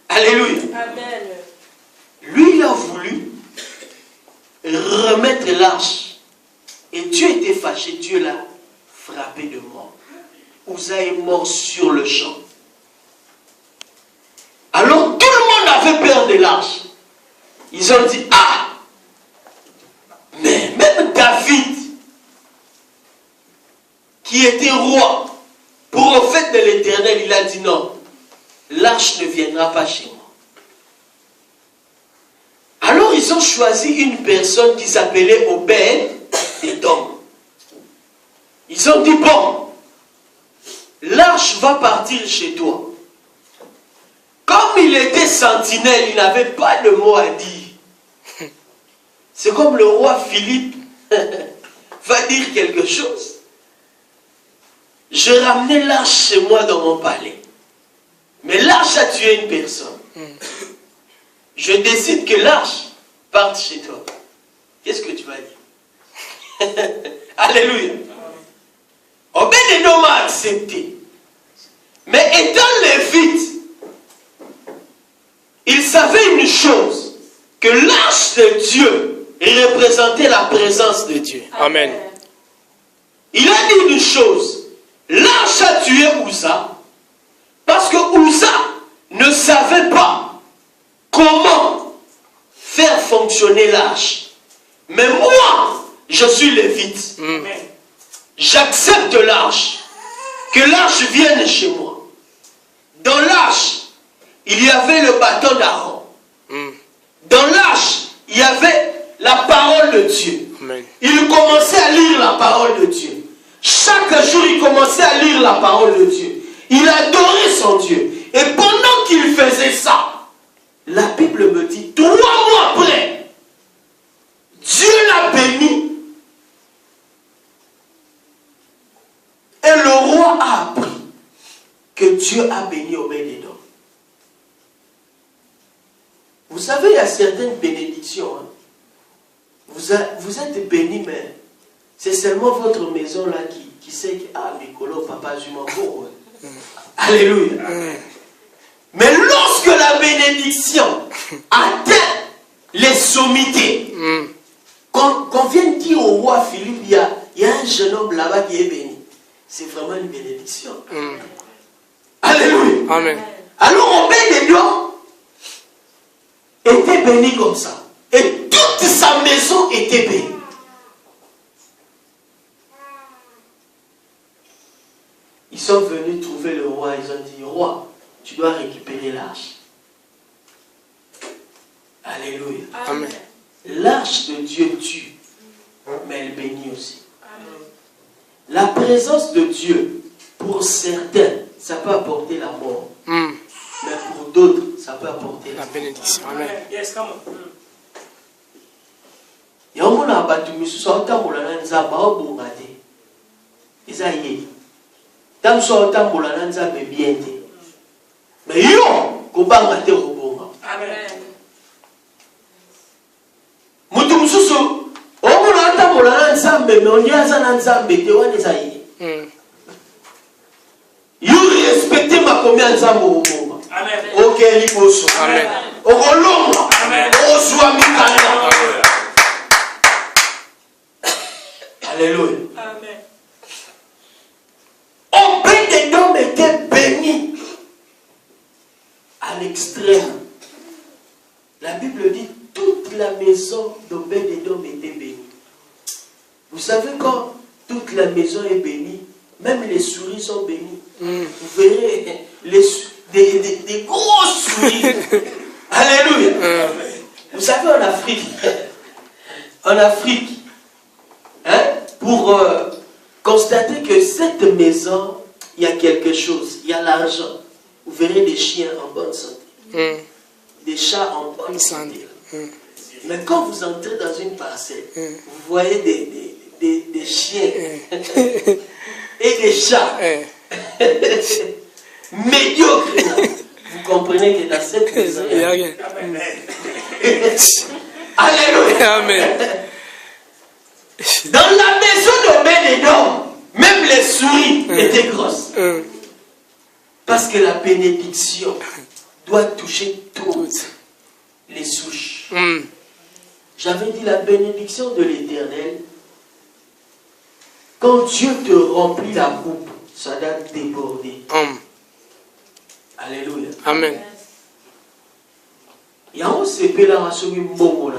Alléluia. Amen. Lui, il a voulu remettre l'arche. Et Dieu était fâché. Dieu l'a frappé de mort. Uza est mort sur le champ. Alors tout le monde avait peur de l'arche. Ils ont dit, ah, mais même David, qui était roi, prophète de l'Éternel, il a dit non, l'arche ne viendra pas chez moi. Alors ils ont choisi une personne qui s'appelait Obed-Édom. Ils ont dit, bon, l'arche va partir chez toi. Comme il était sentinelle, il n'avait pas de mot à dire. C'est comme le roi Philippe va dire quelque chose. Je ramenais l'arche chez moi dans mon palais. Mais l'arche a tué une personne. Je décide que l'arche parte chez toi. Qu'est-ce que tu vas dire? Alléluia. Obed-Édom a accepté. Mais étant lévite, il savait une chose, que l'arche de Dieu représentait la présence de Dieu. Amen. Il a dit une chose, l'arche a tué Uza, parce que Uza ne savait pas comment faire fonctionner l'arche. Mais moi, je suis lévite. J'accepte l'arche. Que l'arche vienne chez moi. Dans l'arche, il y avait le bâton d'Aaron. Dans l'arche, il y avait la parole de Dieu. Amen. Il commençait à lire la parole de Dieu. Chaque jour, il commençait à lire la parole de Dieu. Il adorait son Dieu. Et pendant qu'il faisait ça, la Bible me dit, 3 mois après, Dieu l'a béni. Et le roi a appris que Dieu a béni Obed-Édom. Vous savez, il y a certaines bénédictions. Hein. Vous êtes bénis, mais c'est seulement votre maison là qui sait que, ah, Mikolo, papa, je m'en fous. Alléluia. Mais lorsque la bénédiction atteint les sommités, qu'on vienne dire au roi Philippe, il y a un jeune homme là-bas qui est béni. C'est vraiment une bénédiction. Alléluia. Amen. Alors Obed-Édom était béni comme ça. Et toute sa maison était bénie. Ils sont venus trouver le roi. Ils ont dit, roi, tu dois récupérer l'arche. Alléluia. Amen. L'arche de Dieu tue, mais elle bénit aussi. La présence de Dieu, pour certains, ça peut apporter la mort. Mais pour d'autres, ça peut apporter la bénédiction. Amen. Yes, come on. Il y a un monde à battre, mais ce soit autant pour la nanza, pas au bon gâté. Ils a y tant soit autant pour la nanza, mais bien. Mais yo, qu'on va gâter au bon. Amen. Moutou Soussou, on va autant pour la nanza, mais on y a un nanza, mais tu vois les aïe. You respectez ma combien de temps au bon. Amen. Ok, il faut ça. Amen. Au long, Amen. au soir, Alléluia. Amen. Obed-Édom était béni à l'extrême. La Bible dit toute la maison d'Obed-Édom était bénie. Vous savez, quand toute la maison est bénie, même les souris sont bénies. Vous verrez des grosses souris. Alléluia. Vous savez, en Afrique, hein, pour constater que cette maison, il y a quelque chose, il y a l'argent. Vous verrez des chiens en bonne santé, des chats en bonne santé. Mais quand vous entrez dans une parcelle, vous voyez des chiens et des chats médiocres. Vous comprenez que dans cette maison, il y a rien. Alléluia. Amen. Dans la maison d'Obed-Édom, même les souris étaient grosses. Parce que la bénédiction doit toucher toutes les souches. J'avais dit la bénédiction de l'Éternel. Quand Dieu te remplit la coupe, ça doit déborder. Alléluia. Amen. Il y a un CP là, qui est bon,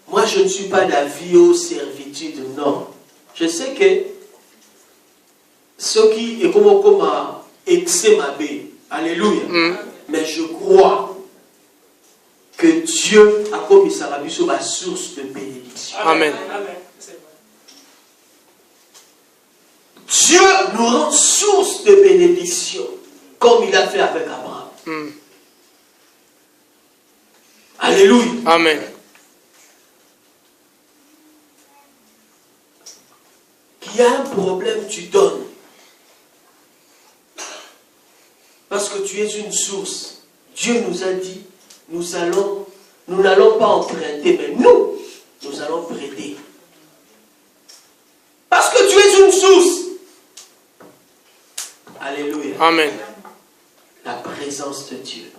moi, je ne suis pas d'avis aux servitudes, non. Je sais que ce qui est comme un excès ma bé. Alléluia. Mais je crois que Dieu a commis sa vie sur la source de bénédiction. Amen. Dieu nous rend source de bénédiction, comme il a fait avec Abraham. Alléluia. Amen. Qu'il y a un problème, tu donnes. Parce que tu es une source. Dieu nous a dit, nous n'allons pas emprunter, mais nous allons prêter. Parce que tu es une source. Alléluia. Amen. La présence de Dieu.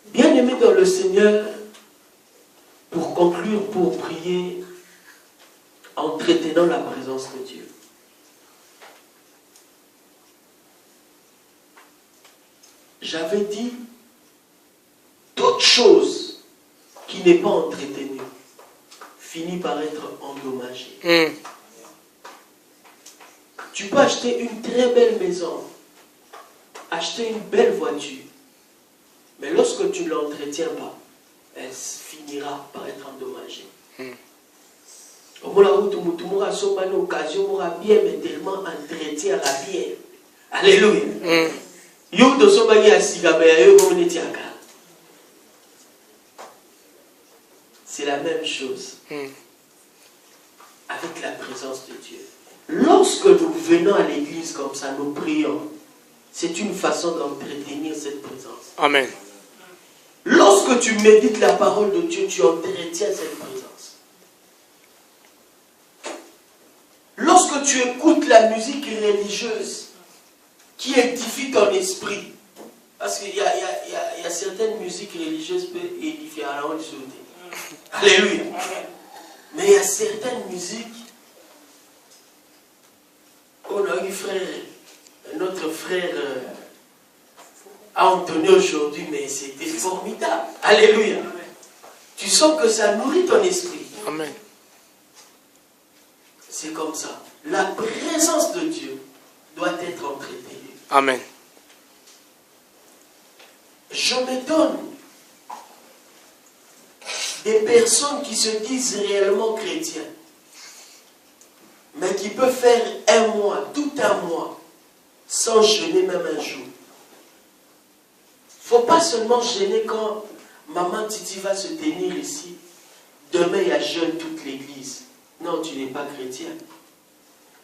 Bien-aimés dans le Seigneur, pour conclure, pour prier, entretenant la présence de Dieu. J'avais dit, toute chose qui n'est pas entretenue finit par être endommagée. Tu peux acheter une très belle maison, acheter une belle voiture, mais lorsque tu ne l'entretiens pas, elle finira par être endommagée. Au moment où tu auras une occasion, tu auras bien, mais tellement entretien la bien. Alléluia. C'est la même chose avec la présence de Dieu. Lorsque nous venons à l'église comme ça, nous prions. C'est une façon d'entretenir cette présence. Amen. Lorsque tu médites la parole de Dieu, tu entretiens cette présence. Lorsque tu écoutes la musique religieuse qui édifie ton esprit, parce qu'il y a certaines musiques religieuses qui peuvent édifier à la honte. Alléluia. Mais il y a certaines musiques. On a eu notre frère a entonné aujourd'hui, mais c'était formidable. Alléluia. Tu sens que ça nourrit ton esprit. Amen. C'est comme ça. La présence de Dieu doit être entretenue. Amen. Je m'étonne des personnes qui se disent réellement chrétiens, mais qui peuvent faire un mois, tout un mois, sans jeûner même un jour. Il ne faut pas seulement jeûner quand Maman Titi va se tenir ici. Demain, il y a jeûne toute l'église. Non, tu n'es pas chrétien.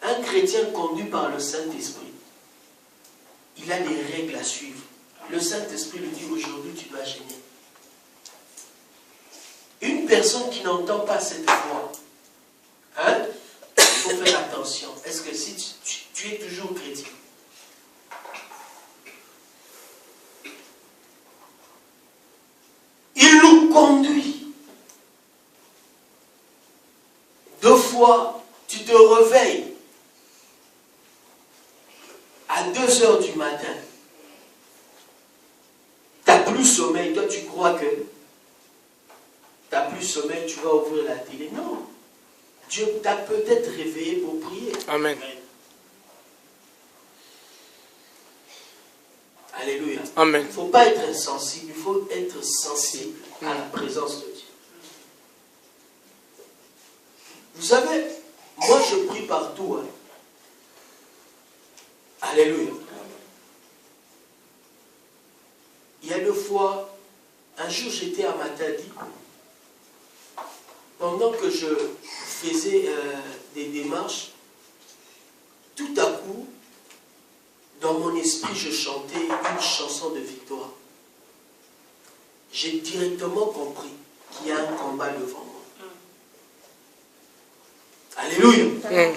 Un chrétien conduit par le Saint-Esprit, il a des règles à suivre. Le Saint-Esprit lui dit aujourd'hui, tu dois jeûner. Une personne qui n'entend pas cette voix, il faut faire attention. Est-ce que si tu es toujours chrétien? Il nous conduit. Deux fois, tu te réveilles à 2 heures du matin. Tu n'as plus sommeil. Toi, tu crois que tu n'as plus sommeil, tu vas ouvrir la télé. Non. Dieu t'a peut-être réveillé pour prier. Amen. Alléluia. Amen. Il ne faut pas être insensible, il faut être sensible à la présence de Dieu. Vous savez, moi je prie partout. Alléluia. Il y a 2 fois, un jour j'étais à Matadi, pendant que je faisais des démarches, tout à coup, dans mon esprit, je chantais une chanson de victoire. J'ai directement compris qu'il y a un combat devant moi. Alléluia.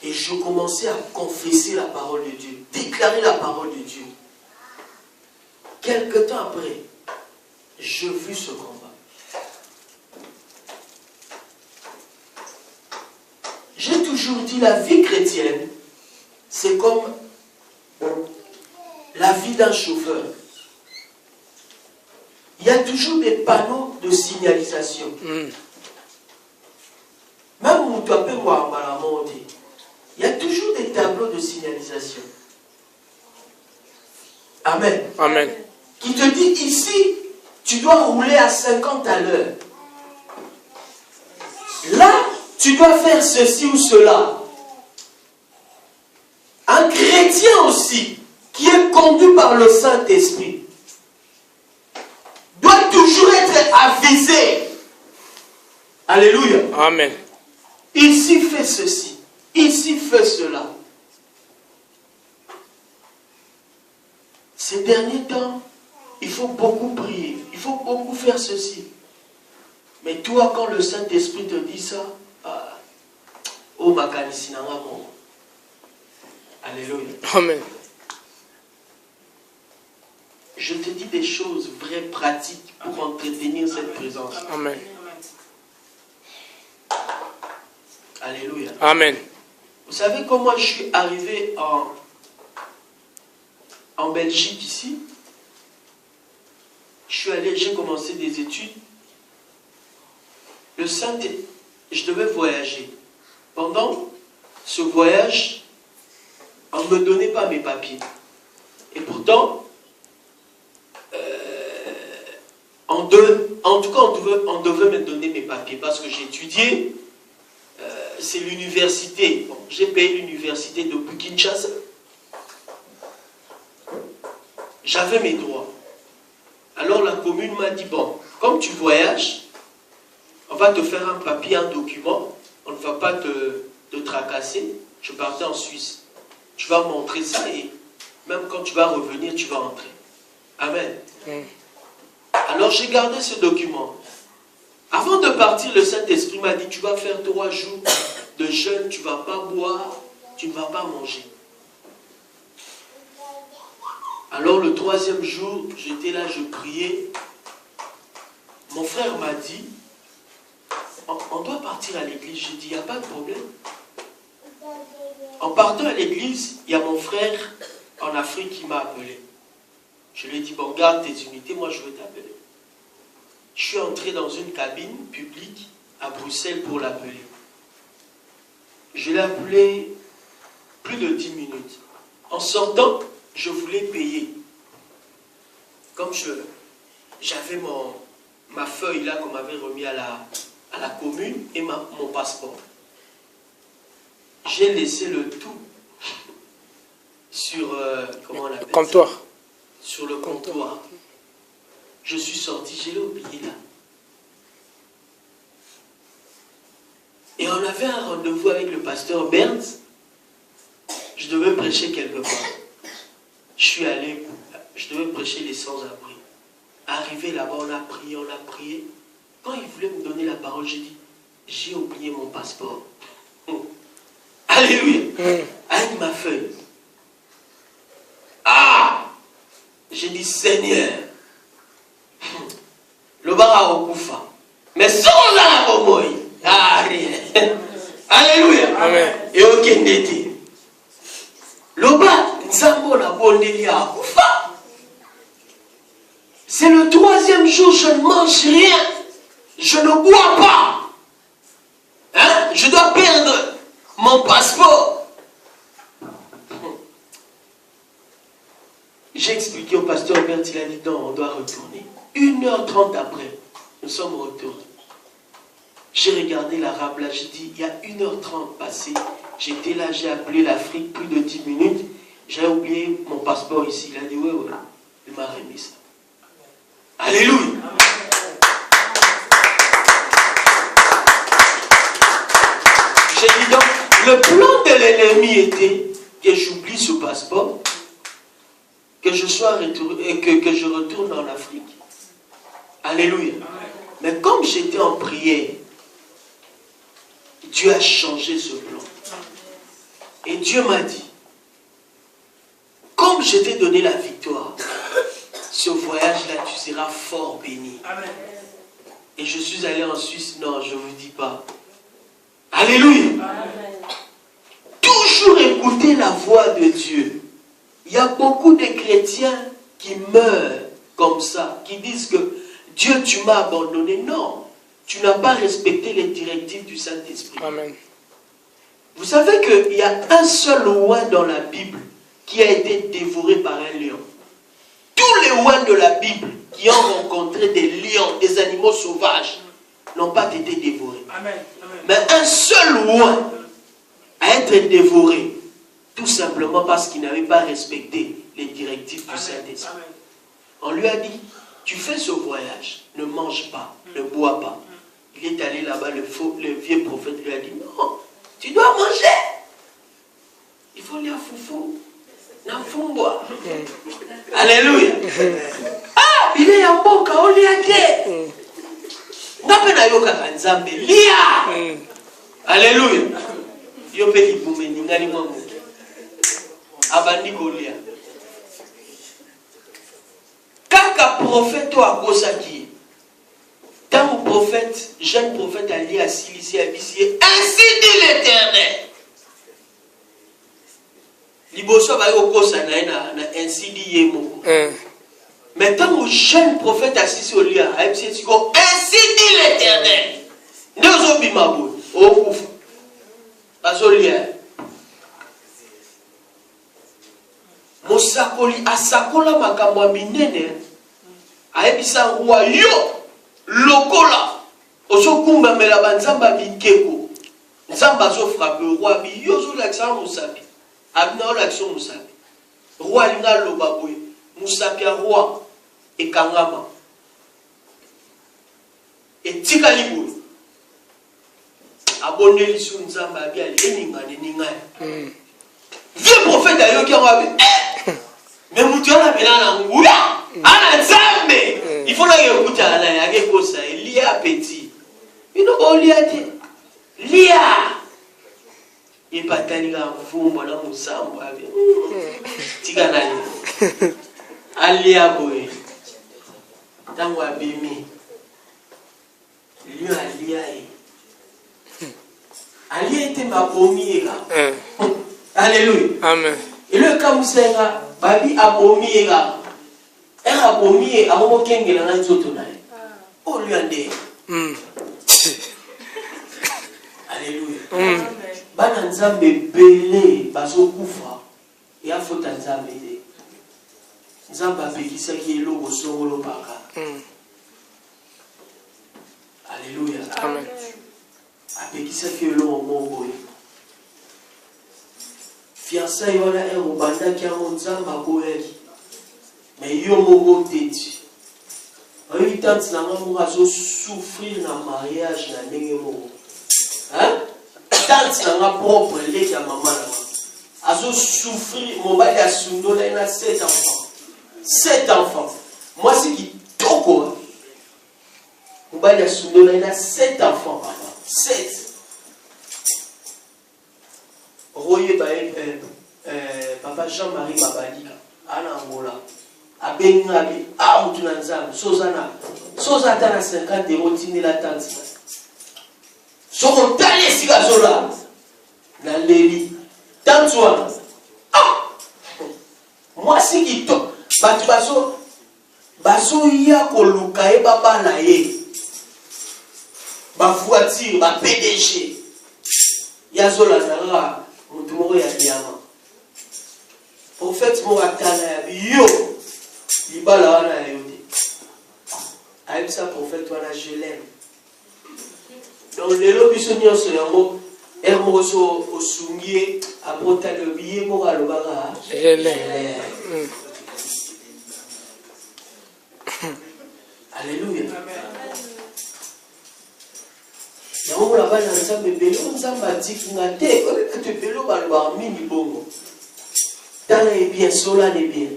Et je commençais à confesser la parole de Dieu, déclarer la parole de Dieu. Quelque temps après, je vis ce combat. J'ai toujours dit, la vie chrétienne, c'est comme la vie d'un chauffeur. Il y a toujours des panneaux de signalisation. Même où tu peux voir la montée, il y a toujours des tableaux de signalisation. Amen. Amen. Qui te dit ici, tu dois rouler à 50 à l'heure. Là, tu dois faire ceci ou cela. Un chrétien aussi, qui est conduit par le Saint-Esprit, doit toujours être avisé. Alléluia. Amen. Ici, fais ceci. Ici, fais cela. Ces derniers temps, il faut beaucoup prier. Il faut beaucoup faire ceci. Mais toi, quand le Saint-Esprit te dit ça, oh, ma canisinanga. Alléluia. Amen. Je te dis des choses vraies, pratiques, pour entretenir cette présence. Amen. Alléluia. Amen. Vous savez comment je suis arrivé en Belgique ici? J'ai commencé des études. Je devais voyager. Pendant ce voyage, on ne me donnait pas mes papiers. Et pourtant, en tout cas, on devait me donner mes papiers parce que j'ai étudié. C'est l'université. Bon, j'ai payé l'université depuis Kinshasa. J'avais mes droits. Alors la commune m'a dit, bon, comme tu voyages, on va te faire un papier, un document. On ne va pas te tracasser. Je partais en Suisse. Tu vas montrer ça et même quand tu vas revenir, tu vas entrer. Amen. Alors j'ai gardé ce document. Avant de partir, le Saint-Esprit m'a dit, tu vas faire 3 jours de jeûne, tu ne vas pas boire, tu ne vas pas manger. Alors le 3e jour, j'étais là, je priais. Mon frère m'a dit, on doit partir à l'église. J'ai dit, il n'y a pas de problème. En partant à l'église, il y a mon frère en Afrique qui m'a appelé. Je lui ai dit, bon, garde tes unités, moi je vais t'appeler. Je suis entré dans une cabine publique à Bruxelles pour l'appeler. Je l'ai appelé plus de 10 minutes. En sortant, je voulais payer. Comme j'avais ma feuille là qu'on m'avait remis à la commune et mon passeport. J'ai laissé le tout sur comment on appelle comptoir. Ça? Sur le comptoir. Je suis sorti, je l'ai oublié là. Et on avait un rendez-vous avec le pasteur Bernd. Je devais prêcher quelque part. Je suis allé, je devais prêcher les sans-abri. Arrivé là-bas, on a prié. Quand il voulait me donner la parole, j'ai dit, j'ai oublié mon passeport. Alléluia. Avec ma feuille. Ah! J'ai dit, Seigneur, le bar au Koufa. Mais sans la bomoï. Ah, rien. Alléluia. Amen. Et aucun n'était. Le bar, Nzambo na bondeli à Koufa. C'est le 3e jour, je ne mange rien. Je ne bois pas. Hein? Je dois perdre mon passeport. J'ai expliqué au pasteur Bert, il a dit non, on doit retourner. 1h30 après, nous sommes retournés. J'ai regardé l'arabe là, j'ai dit, il y a 1h30 passé, j'étais là, j'ai appelé l'Afrique, plus de 10 minutes, j'ai oublié mon passeport ici. Il a dit, ouais, il m'a remis ça. Alléluia. J'ai dit donc, le plan de l'ennemi était que j'oublie ce passeport, que je retourne en Afrique. Alléluia. Mais comme j'étais en prière, Dieu a changé ce plan. Et Dieu m'a dit, comme je t'ai donné la victoire, ce voyage-là, tu seras fort béni. Amen. Et je suis allé en Suisse, non, je ne vous dis pas. Alléluia. Amen. Toujours écouter la voix de Dieu. Il y a beaucoup de chrétiens qui meurent comme ça, qui disent que Dieu, tu m'as abandonné. Non, tu n'as pas respecté les directives du Saint-Esprit. Amen. Vous savez qu'il y a un seul oin dans la Bible qui a été dévoré par un lion. Tous les ouins de la Bible qui ont rencontré des lions, des animaux sauvages, n'ont pas été dévorés. Amen. Amen. Mais un seul oin a été dévoré, tout simplement parce qu'il n'avait pas respecté les directives du Saint-Esprit. On lui a dit, tu fais ce voyage, ne mange pas, ne bois pas. Il est allé là-bas, le vieux prophète lui a dit, non, tu dois manger. Il faut aller à foufou. Alléluia. Ah, il est en bon cas, on lui a dit. Alléluia. Yo pe libume ningali mwa mutu. Abandi kolia. Kaka prophète to akosaki. Tant prophète, jeune prophète allié à Cilicie à Bissier, ainsi dit l'Éternel. Liboso ba yo kosa na ainsi dit yemo. Mais tant le jeune prophète assis au lit, ainsi dit l'Éternel. Nous obimabo, au ouf. Azolia. Mosakoli asakola makambo minene. Aebisa roi yo lokola. Ozokumba mela banzamba bikeko. Nzamba zo frappe roi bi yo zo l'accent musapi. Abna l'accent musapi. Roi linga lobaboy. Musapi roi et kangama. Et tikaliboy. Abonné l'issue nzamba bien eningane ningane. Vieux prophète d'ailleurs qui a dit mais mutuana belana nguya ana nzambe il faut la écouter ala ya kosa lia petit ino ko lia te lia ipatani ga mfumbo na musambo abi tigana ni alia boy tango abimi lui alia Ali était ma première. Alléluia. Amen. Et le Kamusenga, Babi a première. Elle a première à mon kengela na nzotonai. Oh lui ande. Alléluia. Bana nzambe belé bazo kufa. Ya fota nzambe de. Nzamba pekisa ki eloko songolo baka. Alléluia. Amen. Apekisa ki eloko mongoye. Fiançailles wana e mobanda ki yango nzamba boyaki. Mais yo mongo teti. Oyi tante na ngo azo souffrir na mariage na ndenge mongo. Hein? Tante na nga propre leki ya maman na nga. Azo souffrir mobali ya sundola ina 7 enfants. 7 enfants. Moi c'est qui toko. Mobali ya sundola ina 7 enfants papa. 7. Royer papa Jean-Marie Babalika ana ngola abengabi mutu na nzambe soza tana 50 € tini la tante soko tali sika zola na leli tante wana moi siki to batu baso ya koluka e babala ye ba voiture ba PDG ya zola na mutu moko ya diama prophète mo atana ya yo libala wana ya yo te ayebisa prophète wana je l'aime donc lelo biso nyonso yango ere moko so osungi ye apota lobi ye moko alobaka je l'aime. Alléluia. Yango la bana nzambe belo nzamba tiki nga te ko te belo balba mingi bongo. Dans les biens sola les biens.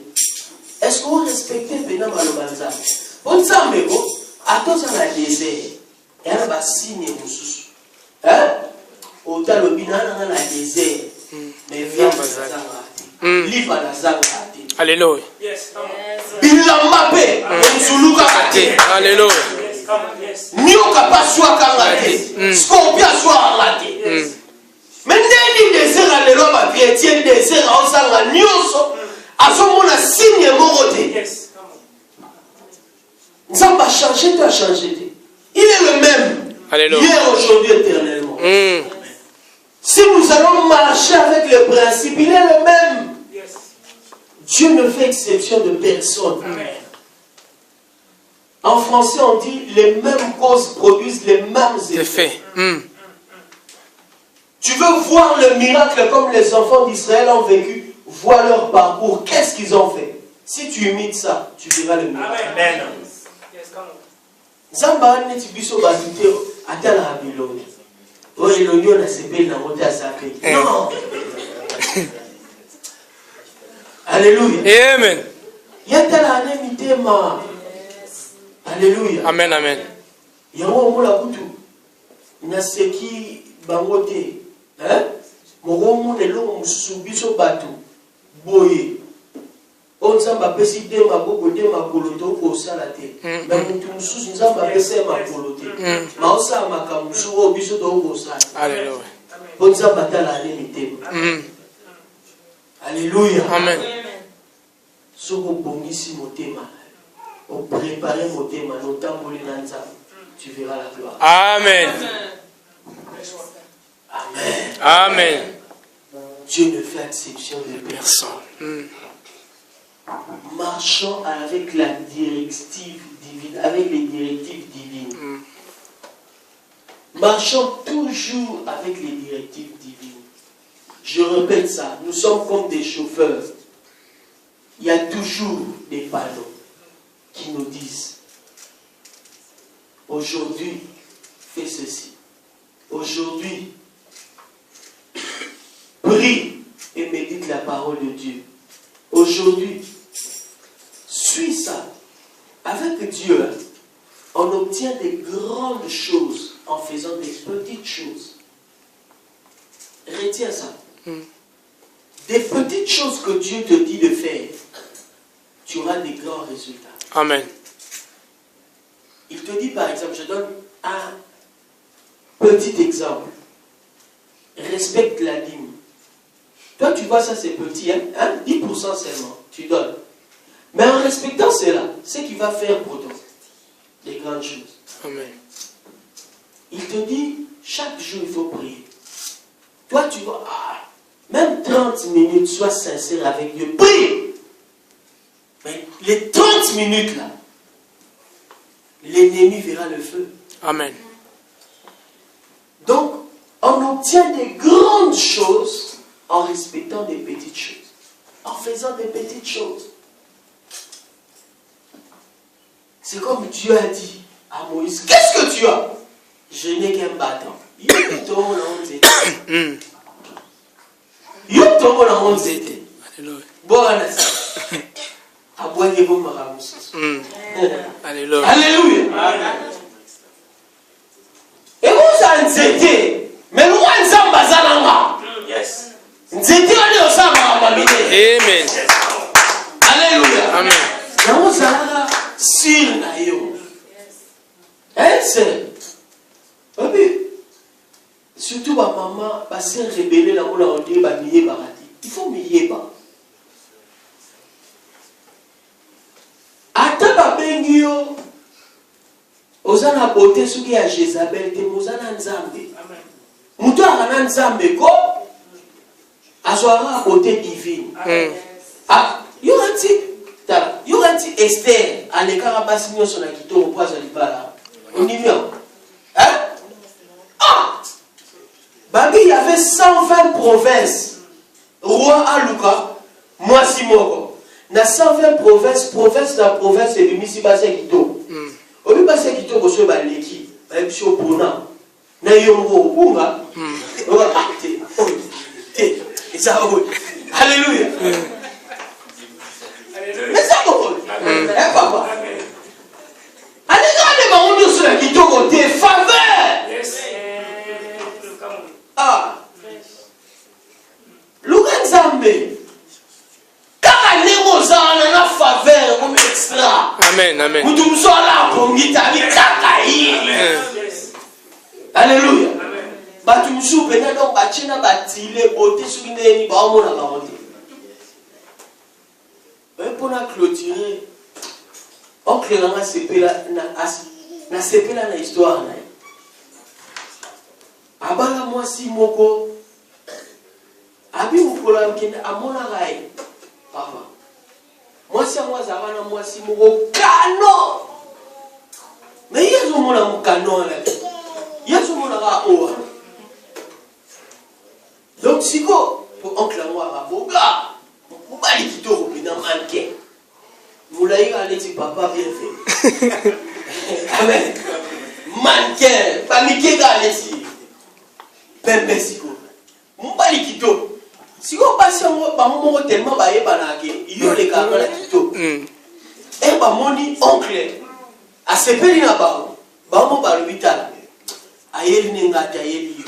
Est-ce qu'on respecte bena malobanza? Bon nzambe ko atoza na désert. Yana ba signe mususu. Hein? Ota lobina na désert. Mais viens livre na zanga. Alléluia. Bilamba pe nzuluka kate. Alléluia. Nyoka pas swa kangate. Scorpion swa ngate. Mais neni désert à l'élo ba chrétien désert à osanga nyoso. Azomona signe morote. Ça va changer, tu as changé. Il est le même. Alléluia. Hier, aujourd'hui, éternellement. Si nous allons marcher avec le principe, il est le même. Dieu ne fait exception de personne. En français, on dit les mêmes causes produisent les mêmes effets. Tu veux voir le miracle comme les enfants d'Israël ont vécu, vois leur parcours, qu'est-ce qu'ils ont fait. Si tu imites ça, tu verras le miracle. Amen. Zamba neti biso batute atala biloni. O elonyo na sepeli na moto ya sape. Non. Alléluia. Amen. Yatala ane mitema. Alléluia. Amen, amen. Yango mola kutu. Naseki bangote. Hein? Mogo mone lo musubiso batu. Boye. On zamba pesi de maboko de makoloto ko salate. Mais mutu mususu zamba pesi makolote. Ma osa makamusu o biso do ko sala. Alléluia. On zamba tala ane mitema. Alléluia. Amen. Soko bongisi motema. On préparer motema no tamboli na nzamba. Tu verras la gloire. Amen. Amen. Amen. Dieu ne fait exception de personne. Marchons avec la directive divine, avec les directives divines. Marchons toujours avec les directives divines. Je répète ça, nous sommes comme des chauffeurs. Il y a toujours des panneaux qui nous disent aujourd'hui, fais ceci. Aujourd'hui, prie et médite la parole de Dieu. Aujourd'hui, suis ça. Avec Dieu, on obtient des grandes choses en faisant des petites choses. Retiens ça. Des petites choses que Dieu te dit de faire, tu auras des grands résultats. Amen. Il te dit par exemple, je donne un petit exemple. Respecte la dîme. Toi, tu vois ça, c'est petit, hein? 10% seulement, tu donnes. Mais en respectant cela, c'est qu'il va faire pour toi des grandes choses. Amen. Il te dit, chaque jour, il faut prier. Toi, tu vois, même 30 minutes, sois sincère avec Dieu. Prie! Mais les 30 minutes là, l'ennemi verra le feu. Amen. Donc, on obtient des grandes choses en respectant des petites choses. En faisant des petites choses. C'est comme Dieu a dit à Moïse, qu'est-ce que tu as? Je n'ai qu'un bâton. Alléluia. Alléluia. Et vous en nzete, mais nous en sommes bazalanga. Yes. Nzete on est au sama mamine. Amen. Alléluia. Amen. Nous allons sur na yo. Hein c'est. Surtout ma maman, ma sœur rebelle là on a dit ba mié barati. Il faut mié ba. Ata ba bengio. Ozana beauté suki ya Jézabel te mozana nzambe. Muto akana nzambe ko azwara beauté divine. Yoranti Esther alekara basi nyoso na kitoko poza libala. Onimio. Hein? Babi, il y avait 120 provinces. Roi Aluka, moi Simoko. Na 120 provinces, la province et l'imisi basé Kito. Obi basé Kito, vous savez, l'équipe, même si au Pona, na yongo, bunga, alléluia. Mais ça, hein, papa? Allez, regardez, ma sur la Kito, côté faveur. Luka Amen. Amen. Mutumsola pongita bitakai. Alléluia. Batumsu pena donc bachina batile bote sukine ni ba omona ba monte. Pour la clôturer, on crée la sepela na histoire na. Abala moi si moko. Abi mukola mkende amona gai. Papa. Moi si moi zavana moi si moko kano. Mais yezo mona mukano la. Yezo mona ga oa. Donc siko pour oncle moi avocat. Mubali kitoko pina manke. Moulaï a dit papa bien fait. Amen. Manke, pas Mickey Galesi. Pembe siko. Mubali kitoko. Siko passe moi ba momo tellement ba yeba na ke. Yo le ka na kitoko. Et ba moni oncle. A sepeli na ba. Ba mo ba lubitala. Ayeli ngata ayeli yo.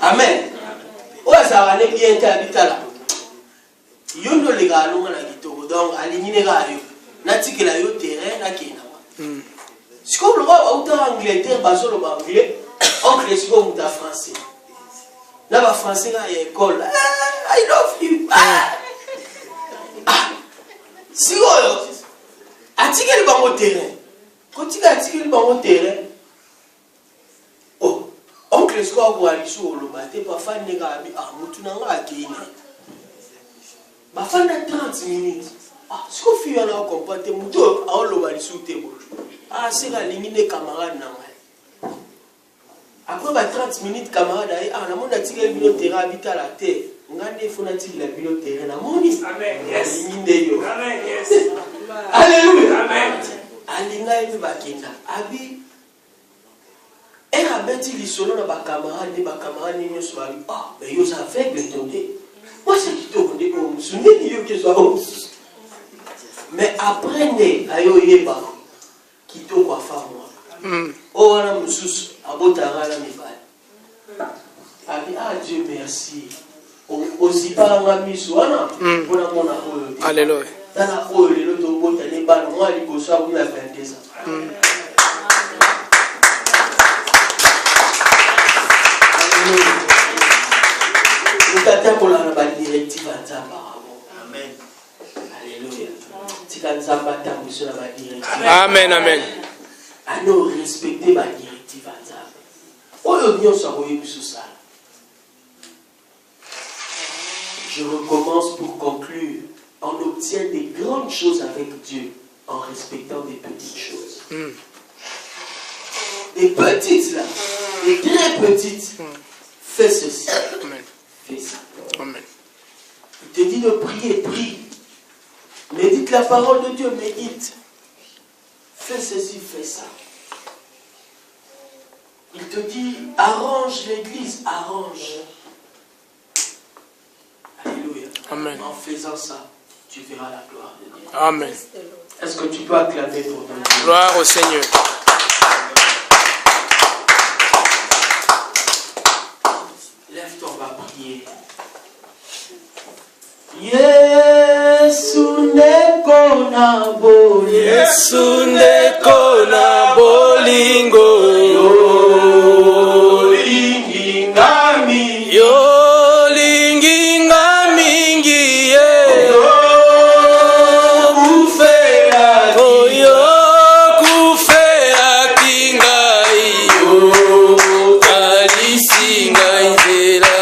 Amen. Oza wane bien ta bitala. Yondo le gars longa na kitoko donc alignine ga yo natikela yo terrain na kena siko lo ba uta Angleterre bazolo ba anglais oncle siko muta français na ba français ga école I love you siko yo atikeli ba mo terrain ko tika atikeli ba mo terrain oh oncle siko ko ali so lo ba te pa fa nega bi mutu na nga akini ba fanda 30 minutes ce qu'on fait là on comprend te muto a lo ba sous table c'est la ligne de camarade na ngai après ba 30 minutes camarade ai na mona tika bino terrain habita la terre ngande fona tika bino terrain na moni amen yes ligne yo amen yes alléluia amen alinga ni bakenda abi abeti lisolo na ba camarade ni so ali mais yo ça fait bétonner. Moi, c'est qui te connaît comme ça. Mais apprenez à yoyeba qui te quoi faire moi. Oh, on a moussous à botara la mibale. Dieu merci. Aussi pas la mise ou ana pour la mon amour. Alléluia. Dans la foule, le tombeau t'as les balles. Moi, il faut ça vous la 22 ans. Alléluia. Nous t'attendons la directive à Zamba. Amen. Alléluia. Si la Zamba t'attend sur la directive. Amen, amen. À nous respecter la directive à Zamba. Oh, l'union soit royaume sous ça. Je recommence pour conclure. On obtient des grandes choses avec Dieu en respectant des petites choses. Des petites là, des très petites. Fais ceci. Amen. Fais ça. Amen. Il te dit de prier, prie. Médite la parole de Dieu, médite. Fais ceci, fais ça. Il te dit, arrange l'église, arrange. Alléluia. Amen. En faisant ça, tu verras la gloire de Dieu. Amen. Est-ce que tu peux acclamer pour ton Dieu? Gloire au Seigneur. Lève-toi, on va prier. Yesu ndeko na bolingo. Yesu ndeko na bolingo. Yolingi ngami. Yolingi ngami ngiye. Kufea. Oyo kufea kingai. Kalisinga nzela.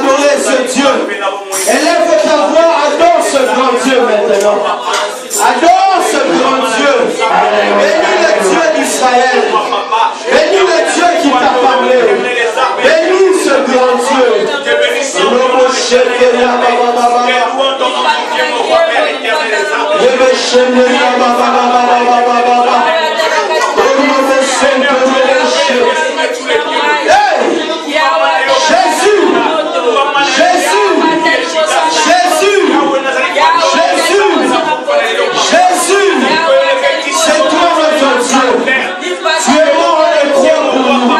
adorer ce Dieu. Élève ta voix, adore ce grand Dieu maintenant. Adore ce grand Dieu. Bénis le Dieu d'Israël. Bénis le Dieu qui t'a parlé. Bénis ce grand Dieu. Jésus, c'est toi notre Dieu. Tu es mort à la croix pour nous.